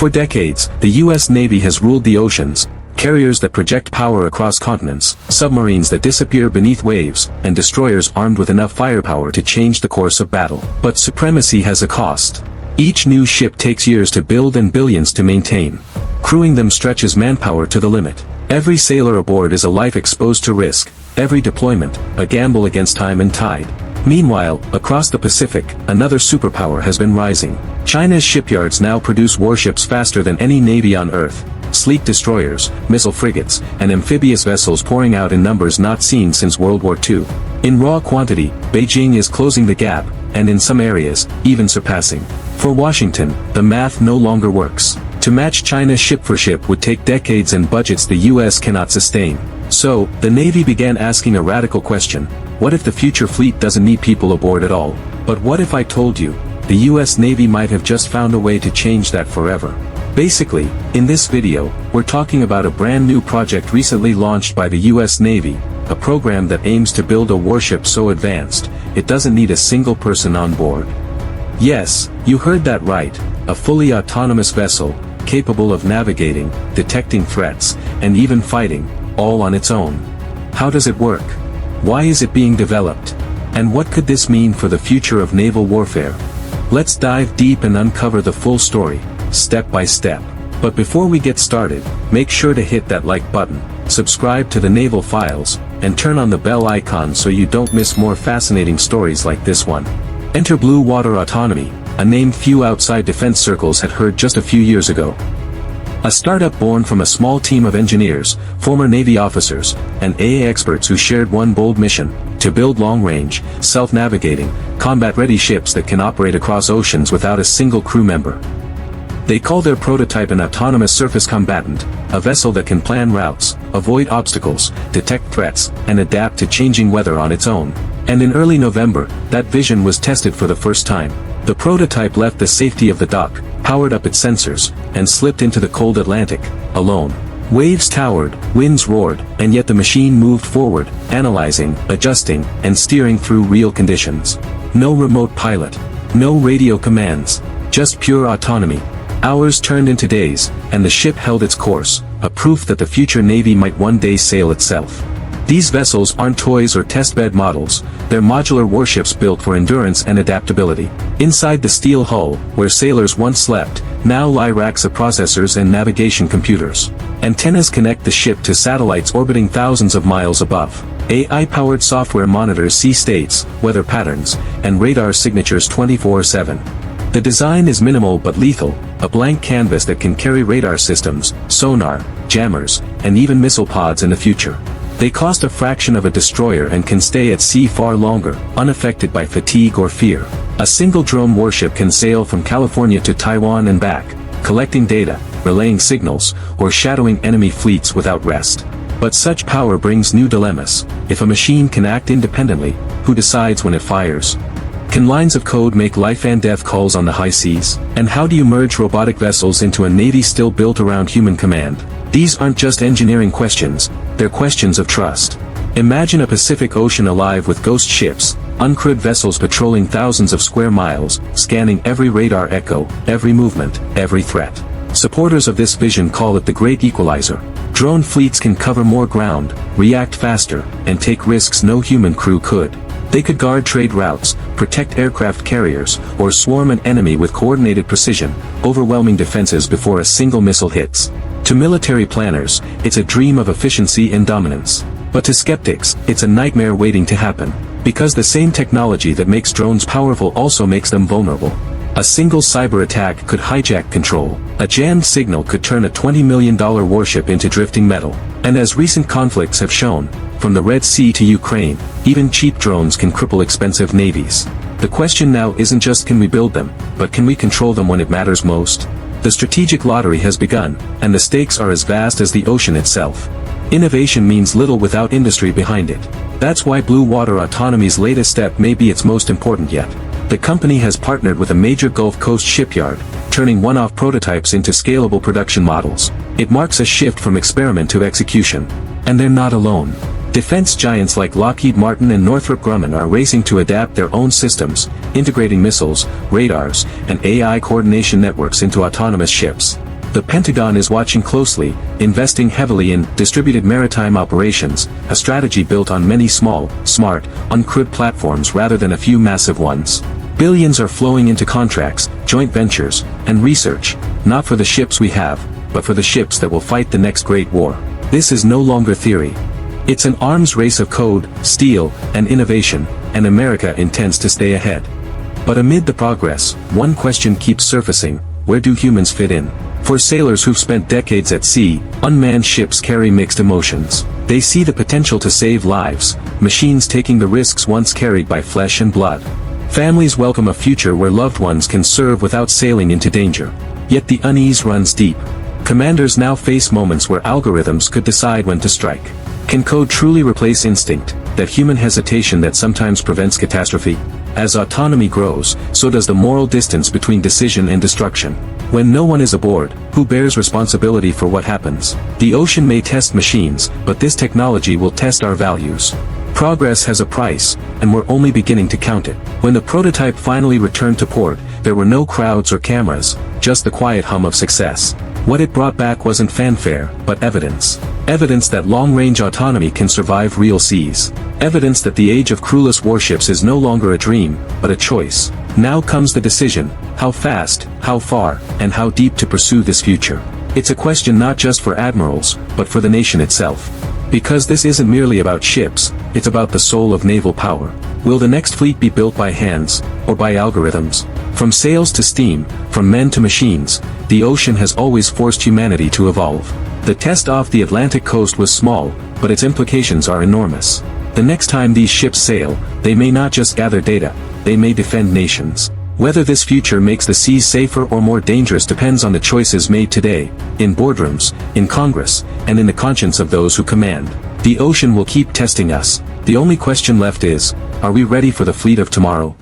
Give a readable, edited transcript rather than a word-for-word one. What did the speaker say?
For decades, the U.S. Navy has ruled the oceans, carriers that project power across continents, submarines that disappear beneath waves, and destroyers armed with enough firepower to change the course of battle. But supremacy has a cost. Each new ship takes years to build and billions to maintain. Crewing them stretches manpower to the limit. Every sailor aboard is a life exposed to risk, every deployment, a gamble against time and tide. Meanwhile, across the Pacific, another superpower has been rising. China's shipyards now produce warships faster than any navy on Earth. Sleek destroyers, missile frigates, and amphibious vessels pouring out in numbers not seen since World War II. In raw quantity, Beijing is closing the gap, and in some areas, even surpassing. For Washington, the math no longer works. To match China's ship for ship would take decades and budgets the US cannot sustain. So, the Navy began asking a radical question: what if the future fleet doesn't need people aboard at all? But what if I told you, the US Navy might have just found a way to change that forever? Basically, in this video, we're talking about a brand new project recently launched by the US Navy, a program that aims to build a warship so advanced, it doesn't need a single person on board. Yes, you heard that right, a fully autonomous vessel, capable of navigating, detecting threats, and even fighting, all on its own. How does it work? Why is it being developed? And what could this mean for the future of naval warfare? Let's dive deep and uncover the full story, step by step. But before we get started, make sure to hit that like button, subscribe to the Naval Files, and turn on the bell icon so you don't miss more fascinating stories like this one. Enter Blue Water Autonomy, a name few outside defense circles had heard just a few years ago. A startup born from a small team of engineers, former Navy officers, and AI experts who shared one bold mission: to build long-range, self-navigating, combat-ready ships that can operate across oceans without a single crew member. They call their prototype an autonomous surface combatant, a vessel that can plan routes, avoid obstacles, detect threats, and adapt to changing weather on its own. And in early November, that vision was tested for the first time. The prototype left the safety of the dock, powered up its sensors, and slipped into the cold Atlantic, alone. Waves towered, winds roared, and yet the machine moved forward, analyzing, adjusting, and steering through real conditions. No remote pilot. No radio commands. Just pure autonomy. Hours turned into days, and the ship held its course, a proof that the future Navy might one day sail itself. These vessels aren't toys or testbed models, they're modular warships built for endurance and adaptability. Inside the steel hull, where sailors once slept, now lie racks of processors and navigation computers. Antennas connect the ship to satellites orbiting thousands of miles above. AI-powered software monitors sea states, weather patterns, and radar signatures 24/7. The design is minimal but lethal, a blank canvas that can carry radar systems, sonar, jammers, and even missile pods in the future. They cost a fraction of a destroyer and can stay at sea far longer, unaffected by fatigue or fear. A single drone warship can sail from California to Taiwan and back, collecting data, relaying signals, or shadowing enemy fleets without rest. But such power brings new dilemmas. If a machine can act independently, who decides when it fires? Can lines of code make life and death calls on the high seas? And how do you merge robotic vessels into a navy still built around human command? These aren't just engineering questions, they're questions of trust. Imagine a Pacific Ocean alive with ghost ships, uncrewed vessels patrolling thousands of square miles, scanning every radar echo, every movement, every threat. Supporters of this vision call it the Great Equalizer. Drone fleets can cover more ground, react faster, and take risks no human crew could. They could guard trade routes, protect aircraft carriers, or swarm an enemy with coordinated precision, overwhelming defenses before a single missile hits. To military planners, it's a dream of efficiency and dominance. But to skeptics, it's a nightmare waiting to happen. Because the same technology that makes drones powerful also makes them vulnerable. A single cyber attack could hijack control. A jammed signal could turn a $20 million warship into drifting metal. And as recent conflicts have shown, from the Red Sea to Ukraine, even cheap drones can cripple expensive navies. The question now isn't just can we build them, but can we control them when it matters most? The strategic lottery has begun, and the stakes are as vast as the ocean itself. Innovation means little without industry behind it. That's why Blue Water Autonomy's latest step may be its most important yet. The company has partnered with a major Gulf Coast shipyard, turning one-off prototypes into scalable production models. It marks a shift from experiment to execution. And they're not alone. Defense giants like Lockheed Martin and Northrop Grumman are racing to adapt their own systems, integrating missiles, radars, and AI coordination networks into autonomous ships. The Pentagon is watching closely, investing heavily in distributed maritime operations, a strategy built on many small, smart, uncrewed platforms rather than a few massive ones. Billions are flowing into contracts, joint ventures, and research, not for the ships we have, but for the ships that will fight the next great war. This is no longer theory. It's an arms race of code, steel, and innovation, and America intends to stay ahead. But amid the progress, one question keeps surfacing: where do humans fit in? For sailors who've spent decades at sea, unmanned ships carry mixed emotions. They see the potential to save lives, machines taking the risks once carried by flesh and blood. Families welcome a future where loved ones can serve without sailing into danger. Yet the unease runs deep. Commanders now face moments where algorithms could decide when to strike. Can code truly replace instinct, that human hesitation that sometimes prevents catastrophe? As autonomy grows, so does the moral distance between decision and destruction. When no one is aboard, who bears responsibility for what happens? The ocean may test machines, but this technology will test our values. Progress has a price, and we're only beginning to count it. When the prototype finally returned to port, there were no crowds or cameras, just the quiet hum of success. What it brought back wasn't fanfare, but evidence. Evidence that long-range autonomy can survive real seas. Evidence that the age of crewless warships is no longer a dream, but a choice. Now comes the decision: how fast, how far, and how deep to pursue this future. It's a question not just for admirals, but for the nation itself. Because this isn't merely about ships, it's about the soul of naval power. Will the next fleet be built by hands, or by algorithms? From sails to steam, from men to machines, the ocean has always forced humanity to evolve. The test off the Atlantic coast was small, but its implications are enormous. The next time these ships sail, they may not just gather data, they may defend nations. Whether this future makes the seas safer or more dangerous depends on the choices made today, in boardrooms, in Congress, and in the conscience of those who command. The ocean will keep testing us. The only question left is, are we ready for the fleet of tomorrow?